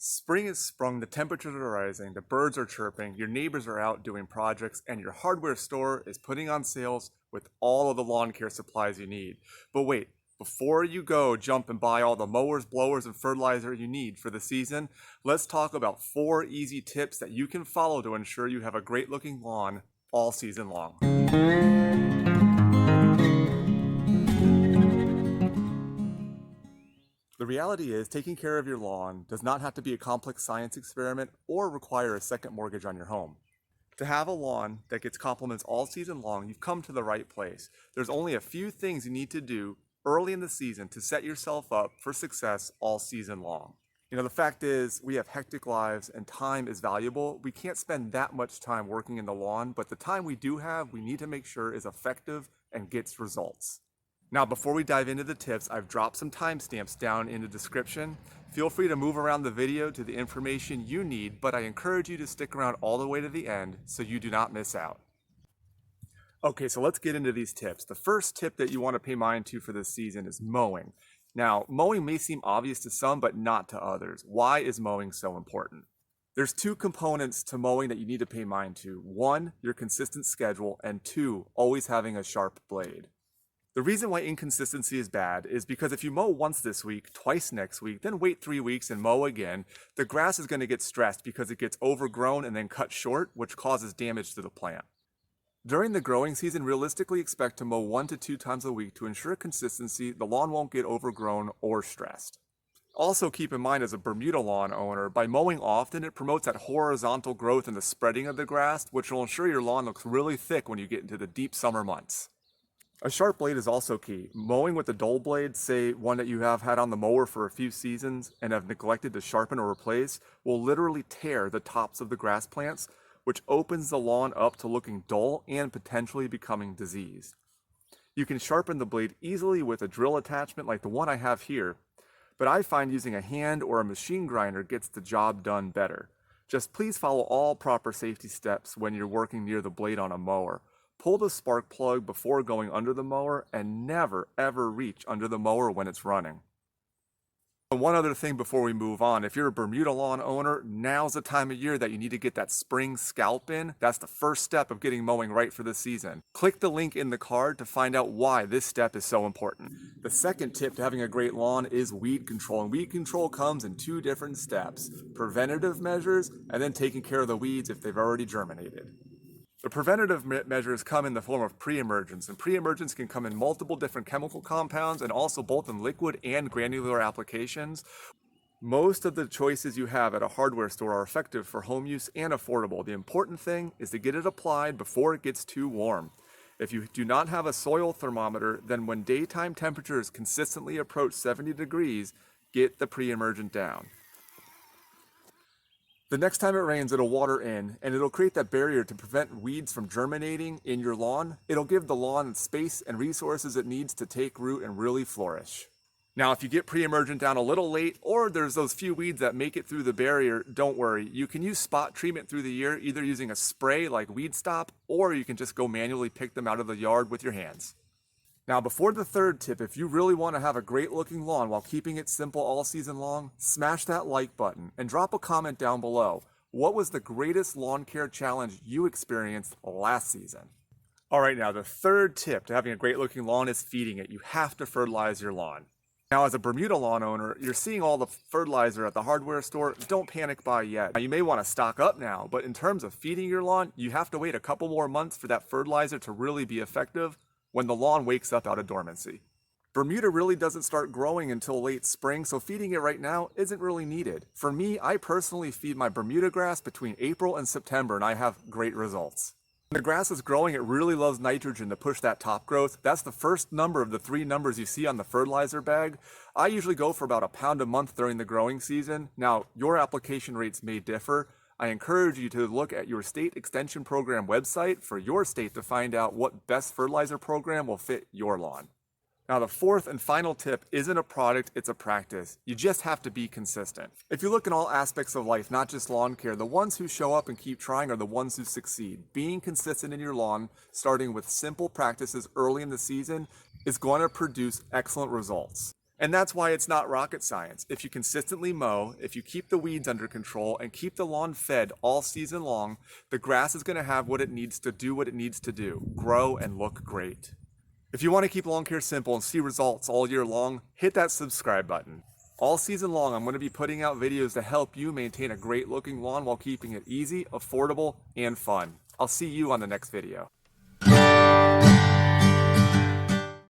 Spring is sprung, the temperatures are rising, the birds are chirping, your neighbors are out doing projects, and your hardware store is putting on sales with all of the lawn care supplies you need. But wait, before you go jump and buy all the mowers, blowers, and fertilizer you need for the season, let's talk about 4 easy tips that you can follow to ensure you have a great looking lawn all season long. The reality is, taking care of your lawn does not have to be a complex science experiment or require a second mortgage on your home. To have a lawn that gets compliments all season long, you've come to the right place. There's only a few things you need to do early in the season to set yourself up for success all season long. The fact is, we have hectic lives and time is valuable. We can't spend that much time working in the lawn, but the time we do have, we need to make sure is effective and gets results. Now, before we dive into the tips, I've dropped some timestamps down in the description. Feel free to move around the video to the information you need, but I encourage you to stick around all the way to the end so you do not miss out. Okay, so let's get into these tips. The first tip that you want to pay mind to for this season is mowing. Now, mowing may seem obvious to some, but not to others. Why is mowing so important? There's 2 components to mowing that you need to pay mind to. 1, your consistent schedule, and 2, always having a sharp blade. The reason why inconsistency is bad is because if you mow once this week, twice next week, then wait 3 weeks and mow again, the grass is going to get stressed because it gets overgrown and then cut short, which causes damage to the plant. During the growing season, realistically expect to mow 1 to 2 times a week to ensure consistency. The lawn won't get overgrown or stressed. Also keep in mind, as a Bermuda lawn owner, by mowing often, it promotes that horizontal growth and the spreading of the grass, which will ensure your lawn looks really thick when you get into the deep summer months. A sharp blade is also key. Mowing with a dull blade, say one that you have had on the mower for a few seasons and have neglected to sharpen or replace, will literally tear the tops of the grass plants, which opens the lawn up to looking dull and potentially becoming diseased. You can sharpen the blade easily with a drill attachment like the one I have here, but I find using a hand or a machine grinder gets the job done better. Just please follow all proper safety steps when you're working near the blade on a mower. Pull the spark plug before going under the mower and never ever reach under the mower when it's running. And one other thing before we move on, if you're a Bermuda lawn owner, now's the time of year that you need to get that spring scalp in. That's the first step of getting mowing right for the season. Click the link in the card to find out why this step is so important. The second tip to having a great lawn is weed control. And weed control comes in 2 different steps: preventative measures and then taking care of the weeds if they've already germinated. The preventative measures come in the form of pre-emergence, and pre-emergence can come in multiple different chemical compounds and also both in liquid and granular applications. Most of the choices you have at a hardware store are effective for home use and affordable. The important thing is to get it applied before it gets too warm. If you do not have a soil thermometer, then when daytime temperatures consistently approach 70 degrees, get the pre-emergent down. The next time it rains, it'll water in, and it'll create that barrier to prevent weeds from germinating in your lawn. It'll give the lawn space and resources it needs to take root and really flourish. Now, if you get pre-emergent down a little late, or there's those few weeds that make it through the barrier, don't worry. You can use spot treatment through the year, either using a spray like Weed Stop, or you can just go manually pick them out of the yard with your hands. Now, before the third tip, if you really want to have a great looking lawn while keeping it simple all season long, smash that like button and drop a comment down below. What was the greatest lawn care challenge you experienced last season? All right, now the third tip to having a great looking lawn is feeding it. You have to fertilize your lawn. Now, as a Bermuda lawn owner, you're seeing all the fertilizer at the hardware store. Don't panic buy yet. Now, you may want to stock up now, but in terms of feeding your lawn, you have to wait a couple more months for that fertilizer to really be effective when the lawn wakes up out of dormancy. Bermuda really doesn't start growing until late spring, so feeding it right now isn't really needed. For me, I personally feed my Bermuda grass between April and September, and I have great results. When the grass is growing, it really loves nitrogen to push that top growth. That's the first number of the 3 numbers you see on the fertilizer bag. I usually go for about a pound a month during the growing season. Now, your application rates may differ. I encourage you to look at your state extension program website for your state to find out what best fertilizer program will fit your lawn. Now, the fourth and final tip isn't a product, it's a practice. You just have to be consistent. If you look in all aspects of life, not just lawn care, the ones who show up and keep trying are the ones who succeed. Being consistent in your lawn, starting with simple practices early in the season, is going to produce excellent results. And that's why it's not rocket science. If you consistently mow, if you keep the weeds under control and keep the lawn fed all season long, the grass is going to have what it needs to do what it needs to do, grow and look great. If you want to keep lawn care simple and see results all year long, hit that subscribe button. All season long, I'm going to be putting out videos to help you maintain a great looking lawn while keeping it easy, affordable, and fun. I'll see you on the next video.